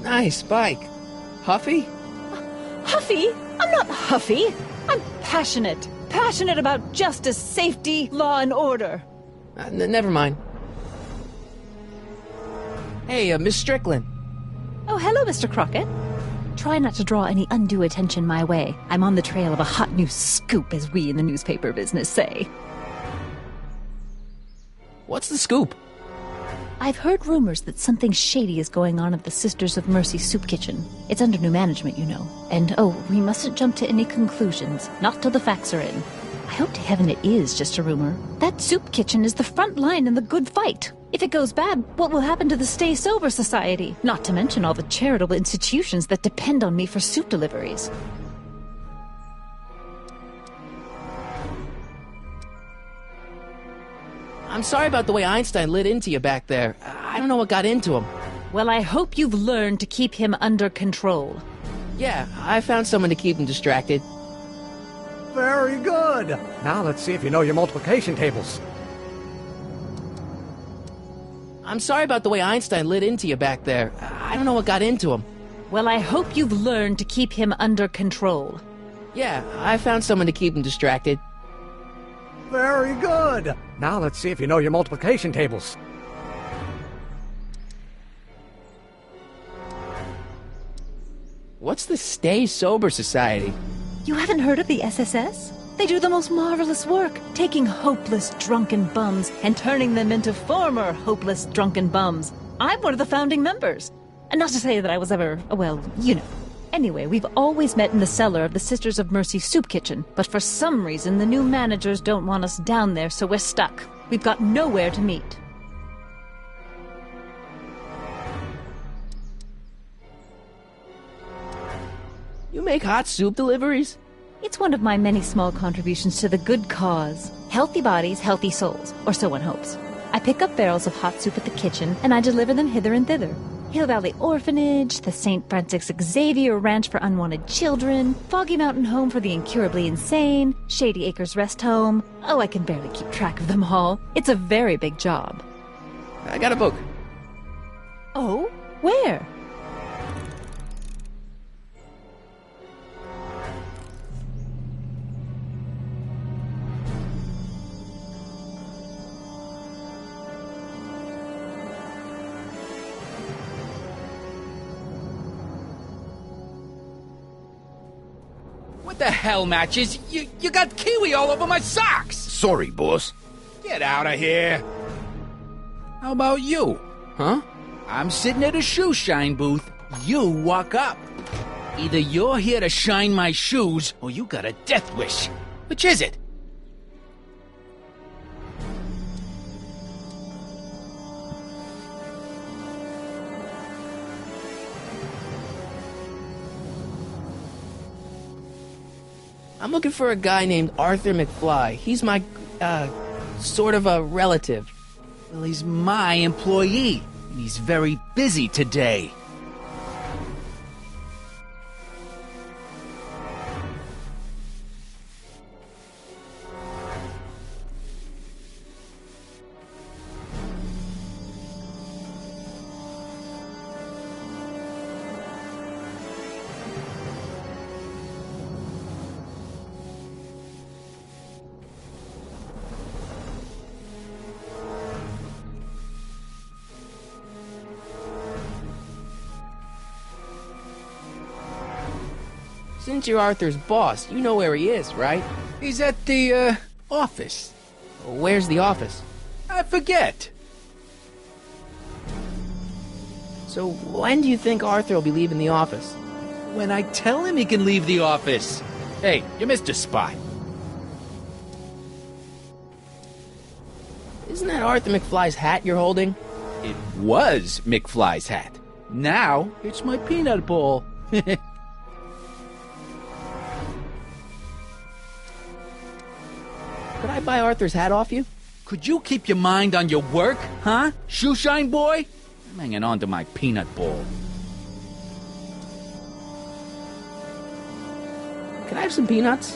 Nice bike. Huffy? Huffy? I'm not huffy. I'm passionate. Passionate about justice, safety, law, and order. Never mind. Hey, Miss Strickland. Oh, hello, Mr. Crockett. Try not to draw any undue attention my way. I'm on the trail of a hot new scoop, as we in the newspaper business say. What's the scoop? I've heard rumors that something shady is going on at the Sisters of Mercy soup kitchen. It's under new management, you know. And, we mustn't jump to any conclusions, not till the facts are in. I hope to heaven it is just a rumor. That soup kitchen is the front line in the good fight. If it goes bad, what will happen to the Stay Sober Society? Not to mention all the charitable institutions that depend on me for soup deliveries. I'm sorry about the way Einstein lit into you back there. I don't know what got into him. Well, I hope you've learned to keep him under control. Yeah, I found someone to keep him distracted. Very good. Now let's see if you know your multiplication tables. I'm sorry about the way Einstein lit into you back there. I don't know what got into him. Well, I hope you've learned to keep him under control. Yeah, I found someone to keep him distracted. Very good. Now let's see if you know your multiplication tables. What's the Stay Sober Society? You haven't heard of the SSS? They do the most marvelous work, taking hopeless drunken bums and turning them into former hopeless drunken bums. I'm one of the founding members. And not to say that I was ever, well, you know. Anyway, we've always met in the cellar of the Sisters of Mercy soup kitchen, but for some reason the new managers don't want us down there, so we're stuck. We've got nowhere to meet. You make hot soup deliveries? It's one of my many small contributions to the good cause. Healthy bodies, healthy souls, or so one hopes. I pick up barrels of hot soup at the kitchen, and I deliver them hither and thither. Hill Valley Orphanage, the St. Francis Xavier Ranch for Unwanted Children, Foggy Mountain Home for the Incurably Insane, Shady Acres Rest Home. Oh, I can barely keep track of them all. It's a very big job. I got a book. Oh? Where? What the hell, Matches? You got kiwi all over my socks! Sorry, boss. Get out of here! How about you? Huh? I'm sitting at a shoe shine booth. You walk up. Either you're here to shine my shoes, or you got a death wish. Which is it? I'm looking for a guy named Arthur McFly. He's my, sort of a relative. Well, he's my employee, and he's very busy today. Since you're Arthur's boss, you know where he is, right? He's at the, office. Where's the office? I forget. So when do you think Arthur will be leaving the office? When I tell him he can leave the office. Hey, you missed a spot. Isn't that Arthur McFly's hat you're holding? It was McFly's hat. Now, it's my peanut ball. Could I buy Arthur's hat off you? Could you keep your mind on your work, huh? Shoeshine boy? I'm hanging on to my peanut ball. Can I have some peanuts?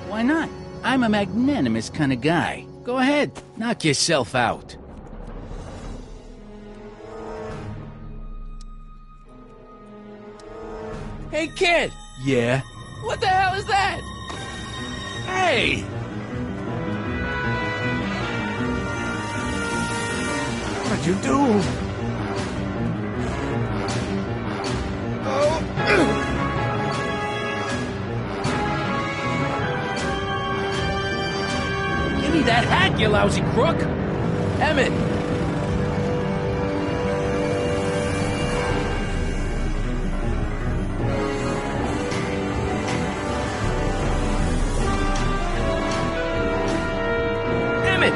Why not? I'm a magnanimous kind of guy. Go ahead, knock yourself out. Hey, kid! Yeah? What the hell is that? Hey! What'd you do? Give me that hat, you lousy crook! Emmett! Emmett!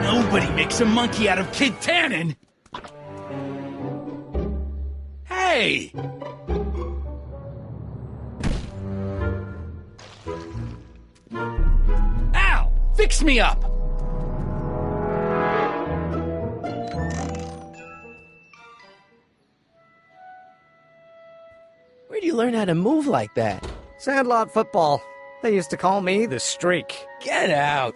Nobody makes a monkey out of Kid Tannen! Hey! Al! Fix me up! Where'd you learn how to move like that? Sandlot football. They used to call me the Streak. Get out!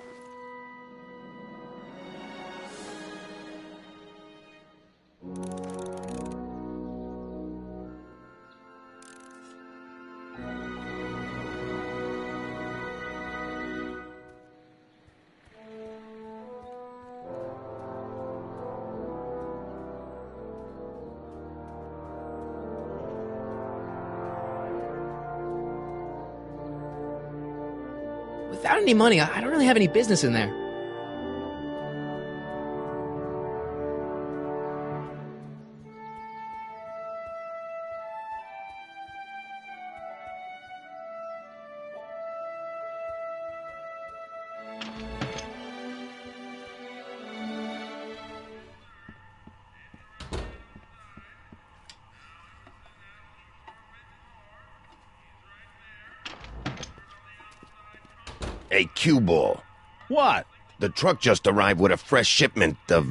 Without any money, I don't really have any business in there. Hey, cue ball. What? The truck just arrived with a fresh shipment of,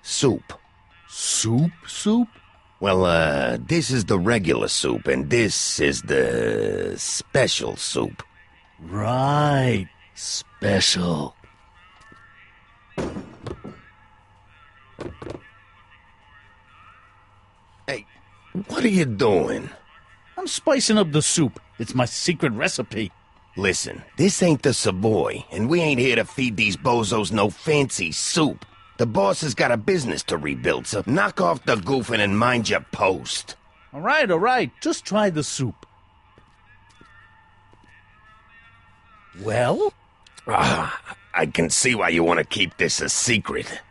soup. Soup? Well, this is the regular soup, and this is the special soup. Right. Special. Hey, what are you doing? I'm spicing up the soup. It's my secret recipe. Listen, this ain't the Savoy, and we ain't here to feed these bozos no fancy soup. The boss has got a business to rebuild, so knock off the goofing and mind your post. All right. Just try the soup. Well? I can see why you want to keep this a secret.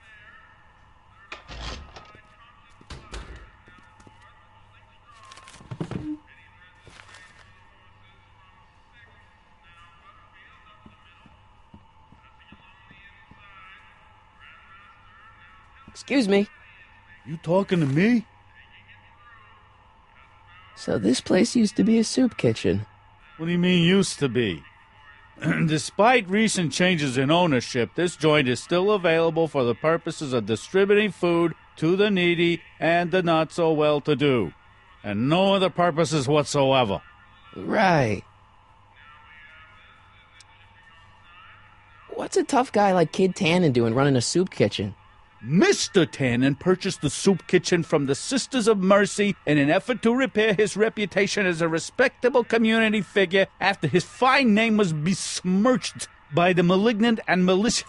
Excuse me. You talking to me? So this place used to be a soup kitchen. What do you mean used to be? Despite recent changes in ownership, this joint is still available for the purposes of distributing food to the needy and the not-so-well-to-do, and no other purposes whatsoever. Right. What's a tough guy like Kid Tannen doing running a soup kitchen? Mr. Tannen purchased the soup kitchen from the Sisters of Mercy in an effort to repair his reputation as a respectable community figure after his fine name was besmirched by the malignant and malicious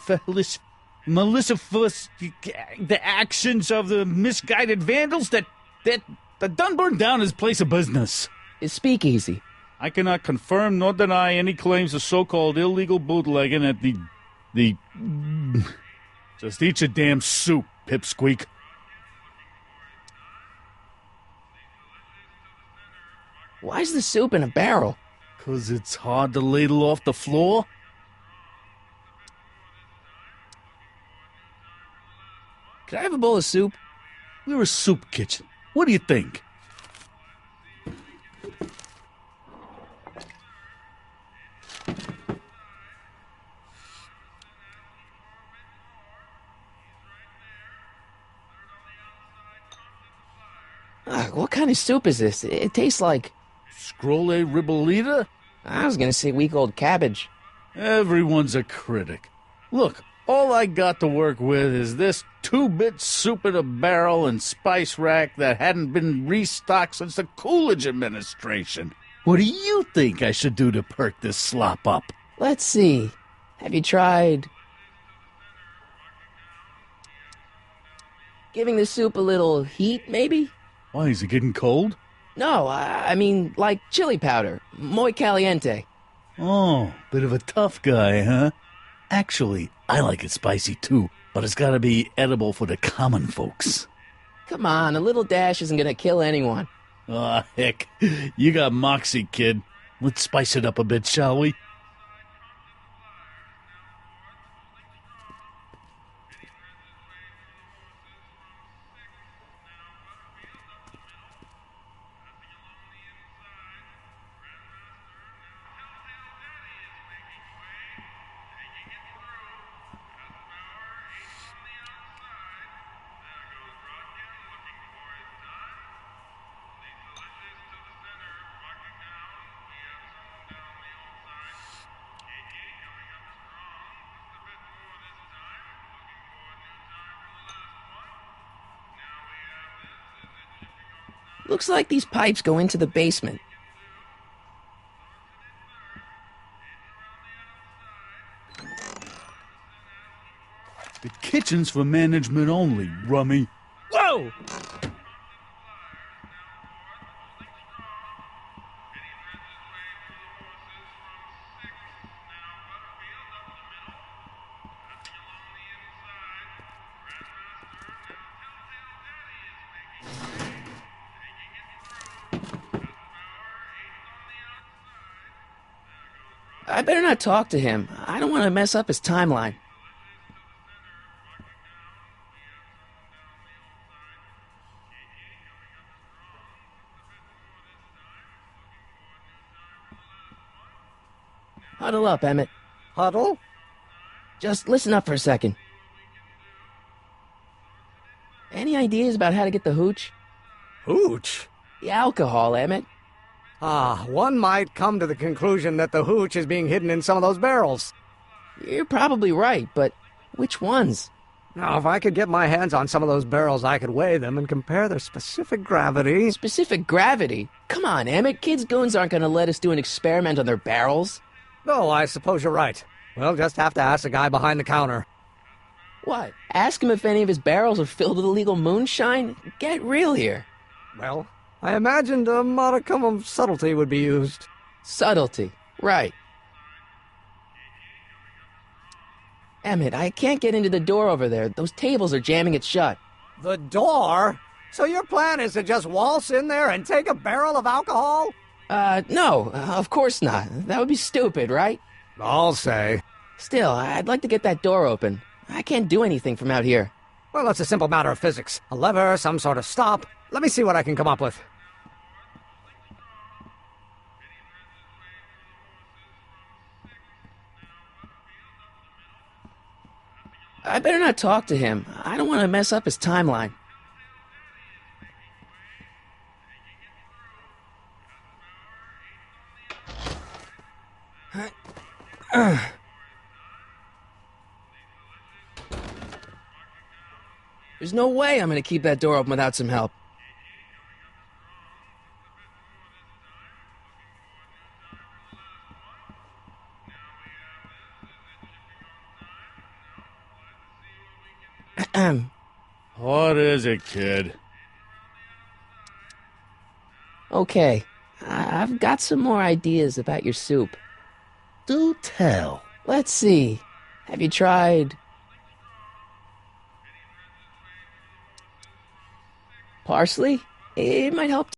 the actions of the misguided vandals that done burned down his place of business. His speakeasy. I cannot confirm nor deny any claims of so-called illegal bootlegging at the Just eat your damn soup, pipsqueak. Why's the soup in a barrel? 'Cause it's hard to ladle off the floor? Could I have a bowl of soup? We're a soup kitchen. What do you think? What kind of soup is this? It tastes like... Scrolle ribolita? I was gonna say week-old cabbage. Everyone's a critic. Look, all I got to work with is this 2-bit soup in a barrel and spice rack that hadn't been restocked since the Coolidge administration. What do you think I should do to perk this slop up? Let's see. Have you tried giving the soup a little heat, maybe? Why, is it getting cold? No, I mean like chili powder. Muy caliente. Oh, bit of a tough guy, huh? Actually, I like it spicy too, but it's gotta be edible for the common folks. Come on, a little dash isn't gonna kill anyone. Aw, heck. You got moxie, kid. Let's spice it up a bit, shall we? Looks like these pipes go into the basement. The kitchen's for management only, rummy. Whoa! I better not talk to him. I don't want to mess up his timeline. Huddle up, Emmett. Huddle? Just listen up for a second. Any ideas about how to get the hooch? Hooch? The alcohol, Emmett. One might come to the conclusion that the hooch is being hidden in some of those barrels. You're probably right, but which ones? Now, if I could get my hands on some of those barrels, I could weigh them and compare their specific gravity. Specific gravity? Come on, Emmett. Kids' goons aren't going to let us do an experiment on their barrels. No, I suppose you're right. We'll just have to ask the guy behind the counter. What? Ask him if any of his barrels are filled with illegal moonshine? Get real here. Well, I imagined a modicum of subtlety would be used. Subtlety. Right. Emmett, I can't get into the door over there. Those tables are jamming it shut. The door? So your plan is to just waltz in there and take a barrel of alcohol? No, of course not. That would be stupid, right? I'll say. Still, I'd like to get that door open. I can't do anything from out here. Well, it's a simple matter of physics. A lever, some sort of stop. Let me see what I can come up with. I better not talk to him. I don't want to mess up his timeline. There's no way I'm going to keep that door open without some help. What is it, kid? Okay, I've got some more ideas about your soup. Do tell. Let's see. Have you tried parsley? It might help.